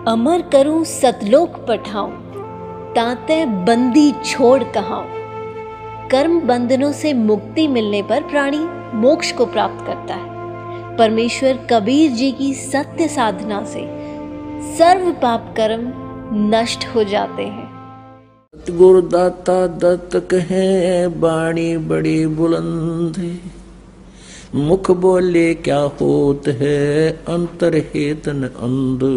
अमर करूं सतलोक पठाऊं, ताते बंदी छोड़ कहाऊं। कर्म बंधनों से मुक्ति मिलने पर प्राणी मोक्ष को प्राप्त करता है। परमेश्वर कबीर जी की सत्य साधना से सर्व पाप कर्म नष्ट हो जाते हैं। गुरुदाता दत्त कहे बाणी बड़ी बुलंद, मुख बोले क्या होत है अंतर हेतन अंध।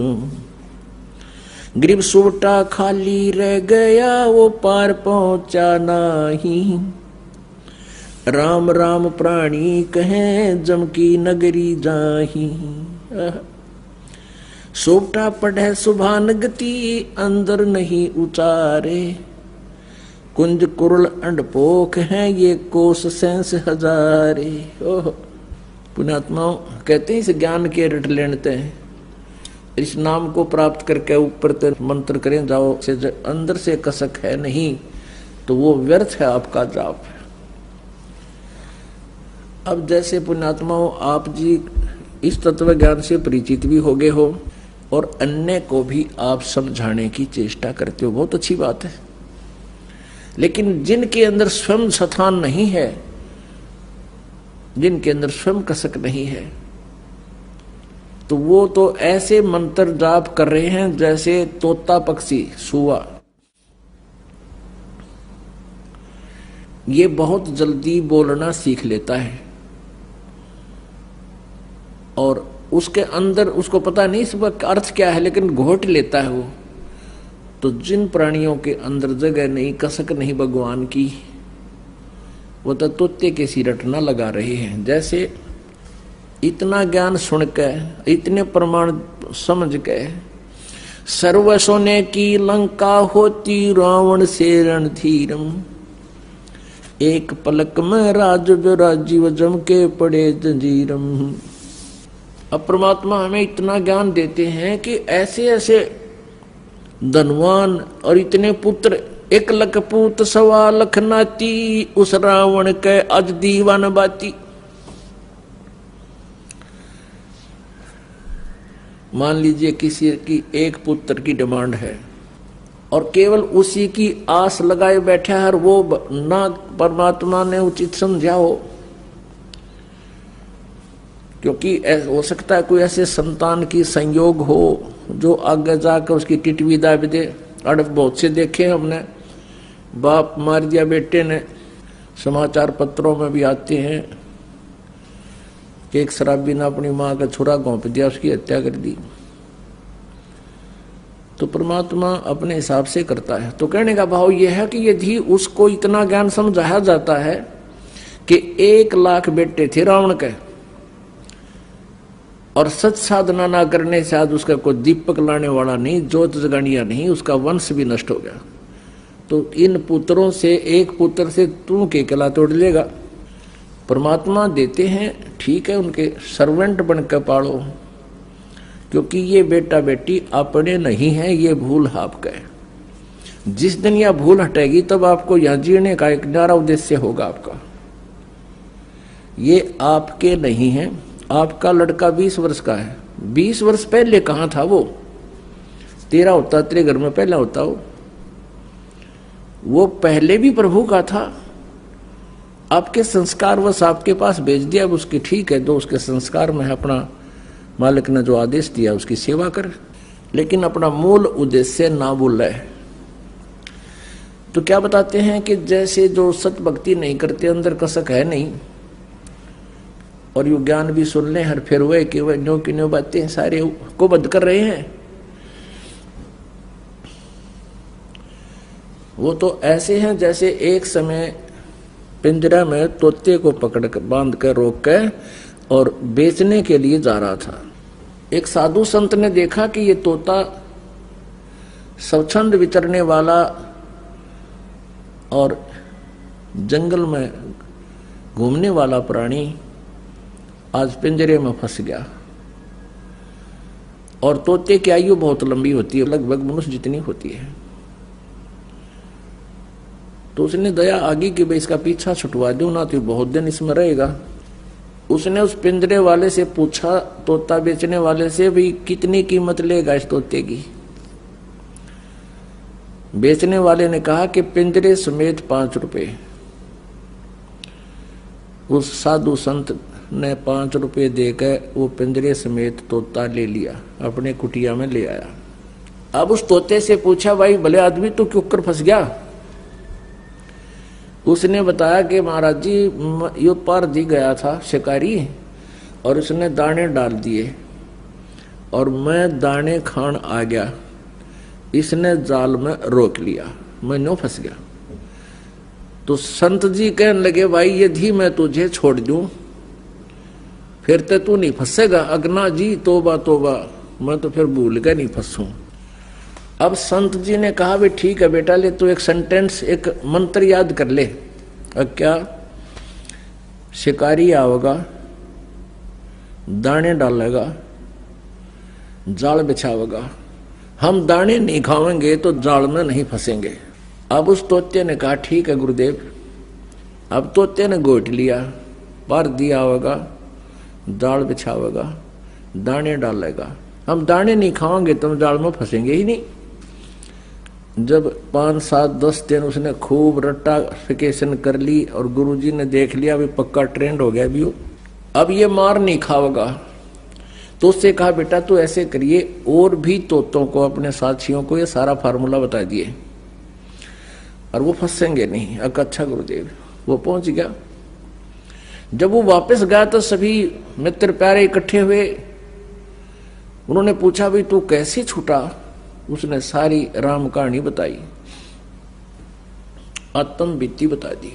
ग्रीब सूटा खाली रह गया वो पार पहुंचा नहीं, राम राम प्राणी कहें जम की नगरी जाही। सोपटा पढ़े सुभान गति अंदर नहीं उचारे, कुंज कुरल अंडपोख है ये कोस सेंस हजारे। ओह पुण्यात्माओं कहते हैं इस ज्ञान के रट लेते हैं, इस नाम को प्राप्त करके ऊपर तक मंत्र करें जाओ से अंदर से कसक है नहीं तो वो व्यर्थ है आपका जाप। अब जैसे पुण्यात्माओं आप जी इस तत्व ज्ञान से परिचित भी हो गए हो और अन्य को भी आप समझाने की चेष्टा करते हो, बहुत अच्छी बात है। लेकिन जिनके अंदर स्वयं स्थान नहीं है, जिनके अंदर स्वयं कसक नहीं है, तो वो तो ऐसे मंत्र जाप कर रहे हैं जैसे तोता पक्षी सुआ। ये बहुत जल्दी बोलना सीख लेता है और उसके अंदर उसको पता नहीं इसका अर्थ क्या है, लेकिन घोट लेता है वो। तो जिन प्राणियों के अंदर जगह नहीं, कसक नहीं भगवान की, वो तो तोते के सी रटना लगा रहे हैं। जैसे इतना ज्ञान सुन के, इतने प्रमाण समझ के, सर्व सोने की लंका होती रावण से रणधीरम, एक पलक में राज जो राजीव जम के पड़े जंजीरम। अब परमात्मा हमें इतना ज्ञान देते हैं कि ऐसे ऐसे धनवान और इतने पुत्र, एक लख पूत सवा लख नाती, उस रावण के अज दीवान बाती। मान लीजिए किसी की एक पुत्र की डिमांड है और केवल उसी की आस लगाए बैठा है, वो ना परमात्मा ने उचित समझा हो, क्योंकि हो सकता है कोई ऐसे संतान की संयोग हो जो आगे जाकर उसकी टिटवी दाब दे। अड़ब बहुत से देखे हमने, बाप मार दिया बेटे ने, समाचार पत्रों में भी आते हैं कि एक शराबी ने अपनी मां का छुरा घोंप दिया, उसकी हत्या कर दी। तो परमात्मा अपने हिसाब से करता है। तो कहने का भाव यह है कि यदि उसको इतना ज्ञान समझाया जाता है कि 1 लाख बेटे थे रावण के और सच साधना ना करने से आज उसका कोई दीपक लाने वाला नहीं, ज्योत जगानिया नहीं, उसका वंश भी नष्ट हो गया। तो इन पुत्रों से एक पुत्र से तू के कला तोड़ लेगा। परमात्मा देते हैं, ठीक है, उनके सर्वेंट बनकर पालो, क्योंकि ये बेटा बेटी अपने नहीं है, ये भूल आपका है। जिस दिन यह भूल हटेगी तब आपको यहां जीने का एक न्यारा उद्देश्य होगा आपका। ये आपके नहीं है। आपका लड़का 20 वर्ष का है, 20 वर्ष पहले कहां था वो? तेरा होता, तेरे घर में पहले होता वो पहले भी प्रभु का था। आपके संस्कार वश आपके पास भेज दिया उसकी, ठीक है, जो उसके संस्कार में है, अपना मालिक ने जो आदेश दिया उसकी सेवा कर, लेकिन अपना मूल उद्देश्य ना भूल है। तो क्या बताते हैं कि जैसे जो सत भक्ति नहीं करते, अंदर कसक है नहीं, और यू ज्ञान भी सुन ले हर फिर हुए कि वह न्यो की न्यो बातें सारे को बंद कर रहे हैं, वो तो ऐसे हैं जैसे एक समय पिंजरा में तोते को पकड़ कर बांध कर रोक कर और बेचने के लिए जा रहा था। एक साधु संत ने देखा कि ये तोता स्वच्छंद विचरने वाला और जंगल में घूमने वाला प्राणी आज पिंजरे में फंस गया, और तोते की आयु बहुत लंबी होती है, लगभग मनुष्य जितनी होती है। तो उसने दया आगे कि भाई इसका पीछा छुटवा दो ना, तो बहुत दिन इसमें रहेगा। उसने उस पिंजरे वाले से पूछा, तोता बेचने वाले से, भी कितनी कीमत लेगा इस तोते की? बेचने वाले ने कहा कि पिंजरे समेत 5 रुपए। उस साधु संत ने 5 रुपए देकर वो पिंजरे समेत तोता ले लिया, अपने कुटिया में ले आया। अब उस तोते से पूछा, भाई भले आदमी तू क्यों कर फंस गया? उसने बताया कि महाराज जी यो पार दी गया था शिकारी और उसने दाने डाल दिए और मैं दाने खान आ गया, इसने जाल में रोक लिया, मैं नो फंस गया। तो संत जी कहने लगे, भाई यदि मैं तुझे छोड़ दूं फिर तो तू नहीं फंसेगा। अगना जी तोबा तोबा, मैं तो फिर भूल के नहीं फंसूं। अब संत जी ने कहा, भी ठीक है बेटा, ले तू एक सेंटेंस, एक मंत्र याद कर ले। अब क्या? शिकारी आओगा, दाने डालेगा, जाल बिछावेगा, हम दाने नहीं खाएंगे तो जाल में नहीं फंसेंगे। अब उस तोते ने कहा, ठीक है गुरुदेव। अब तोते ने गोट लिया, पार दिया होगा, जाल बिछावेगा, दाने डालेगा, हम दाने नहीं खाएंगे तो हम जाल में फंसेंगे ही नहीं। जब 5, 7, 10 दिन उसने खूब रट्टाफिकेशन कर ली और गुरुजी ने देख लिया भी पक्का ट्रेंड हो गया भी हो, अब ये मार नहीं खाओगा। तो उससे कहा, बेटा तू ऐसे करिए, और भी तोतों को, अपने साथियों को ये सारा फार्मूला बता दिए और वो फंसेंगे नहीं। अच्छा गुरुदेव। वो पहुंच गया। जब वो वापस गया तो सभी मित्र प्यारे इकट्ठे हुए। उन्होंने पूछा, भाई तू कैसे छूटा? उसने सारी राम कहानी बताई, आत्म बीती बता दी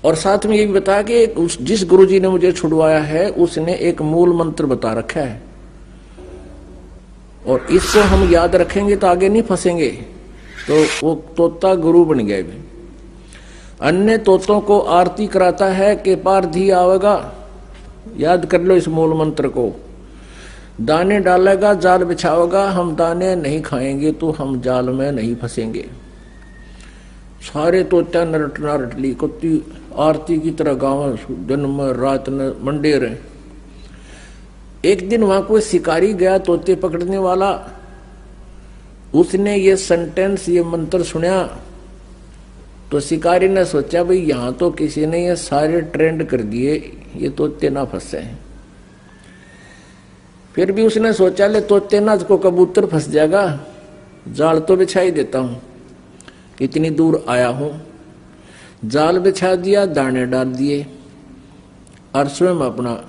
और साथ में ये भी बताया कि जिस गुरुजी ने मुझे छुड़वाया है उसने एक मूल मंत्र बता रखा है और इसको हम याद रखेंगे तो आगे नहीं फंसेंगे। तो वो तोता गुरु बन गए। अन्य तोतों को आरती कराता है कि पारधी आवेगा, याद कर लो इस मूल मंत्र को, दाने डालेगा, जाल बिछावेगा, हम दाने नहीं खाएंगे तो हम जाल में नहीं फंसेंगे। सारे तोता नरट नारटली कुत्ती आरती की तरह गाँव दिन में रात में मंडे रहे। एक दिन वहां कोई शिकारी गया तोते पकड़ने वाला, उसने ये सेंटेंस, ये मंत्र सुना तो शिकारी ने सोचा, भाई यहां तो किसी ने ये सारे ट्रेंड कर दिए, ये तोते ना फंसे हैं। फिर भी उसने सोचा, ले तोते ना को कबूतर फंस जाएगा, जाल तो बिछा ही देता हूं, इतनी दूर आया हूं। जाल बिछा दिया, दाने डाल दिए और स्वयं अपना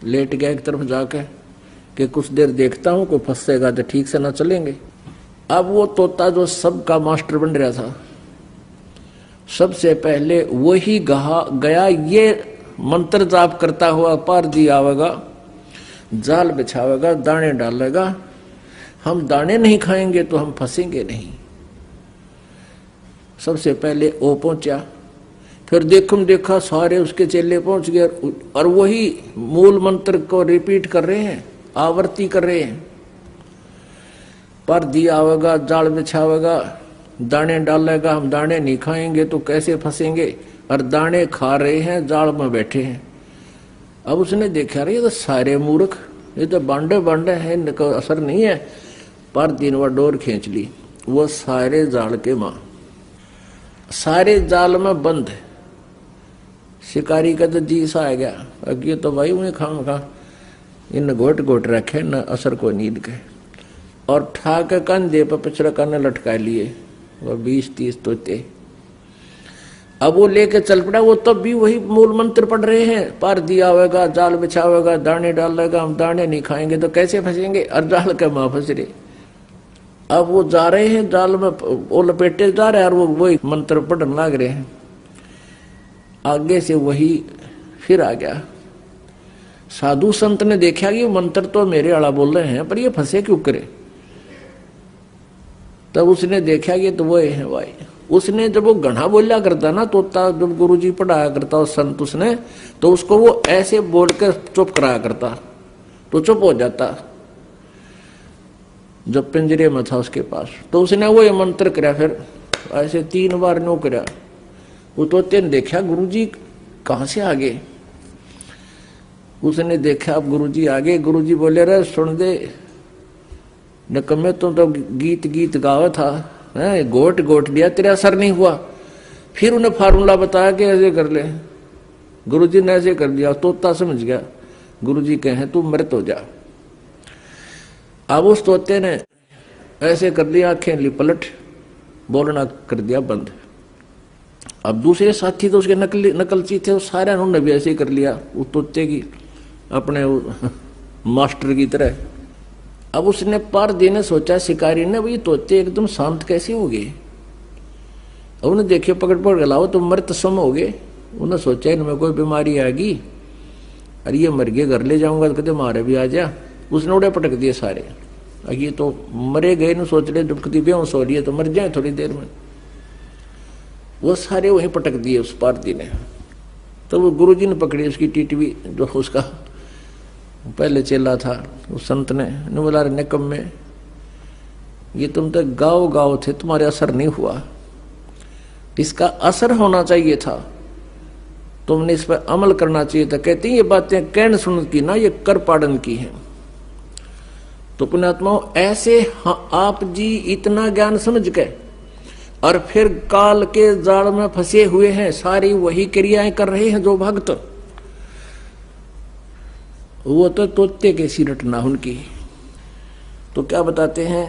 लेट गया एक तरफ जाकर कि कुछ देर देखता हूं, कोई फंसेगा तो ठीक से ना चलेंगे। अब वो तोता जो सबका मास्टर बन रहा था, सबसे पहले वही गया ये मंत्र जाप करता हुआ, पार दी आवेगा, जाल बिछावेगा, दाने डालेगा, हम दाने नहीं खाएंगे तो हम फंसेंगे नहीं। सबसे पहले वो पहुंचा, फिर देखा सारे उसके चेले पहुंच गए और वही मूल मंत्र को रिपीट कर रहे हैं, आवर्ती कर रहे हैं। पर दिया आवेगा, जाल बिछावेगा, दाने डालेगा, हम दाने नहीं खाएंगे तो कैसे फंसेंगे, और दाने खा रहे हैं, जाल में बैठे हैं। अब उसने देखा, रहे ये तो सारे मूर्ख, ये तो बांडे हैं, इनका असर नहीं है। पर दिन वह डोर खींच ली, वो सारे जाल के मां, सारे जाल में बंद। शिकारी का तो जी सा आ गया, अब ये तो भाई उन्हें खा इन घोट रखे न असर को नींद के, और ठाक कंधे पर पिछड़ा करने लटका लिए वह 20-30 तोते। अब वो लेके चल पड़ा। वो तब भी वही मूल मंत्र पढ़ रहे हैं, पार दिया होगा, जाल बिछावेगा, दाने डालेगा, हम दाने नहीं खाएंगे तो कैसे फंसेंगे, और जाल के मां फंस रहे। अब वो जा रहे हैं जाल में, वो लपेटे जा रहे हैं और वो वही मंत्र पढ़ने लग रहे हैं। आगे से वही फिर आ गया। साधु संत ने देखा कि मंत्र तो मेरे आला बोल रहे हैं, पर ये फंसे क्यों करे। तब उसने देखा कि तो वो है भाई। उसने जब वो गढ़ा बोलिया करता ना तोता, जब गुरुजी पढ़ाया करता उस संत, उसने तो उसको वो ऐसे बोल कर चुप कराया करता तो चुप हो जाता। जब पिंजरे में था उसके पास, तो उसने वो ये मंत्र कराया, फिर ऐसे 3 बार नो कराया। वो तोते ने देखा गुरुजी कहाँ से आ गए। उसने देखा अब गुरुजी आ गए। गुरुजी बोले, रे सुन दे नकम्मे, तुम तो गीत गावा था, घोट घोट लिया, तेरा असर नहीं हुआ। फिर उन्हें फार्मूला बताया कि ऐसे कर ले। गुरुजी ने ऐसे कर दिया, तोता समझ गया। गुरुजी कहे तू मृत हो जा। अब उस तोते ने ऐसे कर लिया, आंखें ली पलट, बोलना कर दिया बंद। अब दूसरे साथी तो उसके नकलची थे, सारे उन्होंने भी ऐसे ही कर लिया, वो तोते की अपने मास्टर की तरह। अब उसने पार देने सोचा शिकारी ने, भाई तोते एकदम शांत कैसे हो गए। अब उन्हें देखिए पकड़ पकड़ लाओ तो मृत सम हो गए। उन्हें सोचा इनमें कोई बीमारी आ गई, अरे ये मर गए, घर ले जाऊंगा तो कहते मारे भी आ जा। उसने उड़े पटक दिए सारे। ये तो मरे गए न, सोच रहे दुखती बेहोश हो रही है तो मर जाए थोड़ी देर में। वो सारे वहीं पटक दिए उस पारदी ने। तो वो गुरुजी ने पकड़ी उसकी टीटवी, जो उसका पहले चेला था, उस संत ने बोला निकम में, ये तुम तो गाँव गाँव थे, तुम्हारे असर नहीं हुआ, इसका असर होना चाहिए था, तुमने इस पर अमल करना चाहिए था। कहती ये बातें कहन सुन की ना, ये कर पाड़न की है। तो पुण्यात्माओं ऐसे आप जी इतना ज्ञान समझ के और फिर काल के जाल में फंसे हुए हैं, सारी वही क्रियाएं कर रहे हैं जो भक्त, वो तो तोते कैसी रटना उनकी। तो क्या बताते हैं,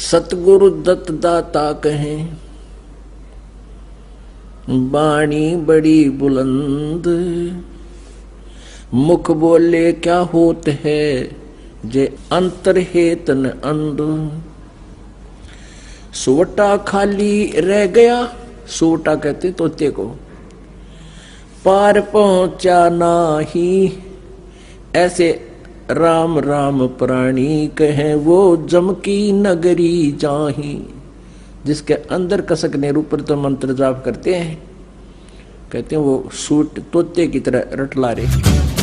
सतगुरु दत्त दाता कहें, बाणी बड़ी बुलंद, मुख बोले क्या होत है, जे अंतर हेतन अंध। सोटा खाली रह गया, सोटा कहते तोते को, पार पहुंचा नाही, ऐसे राम राम प्राणी कहे वो जम की नगरी जाही। जिसके अंदर कसक ने ऊपर तो मंत्र जाप करते हैं, कहते हैं वो सूट तोते की तरह रटला रहे।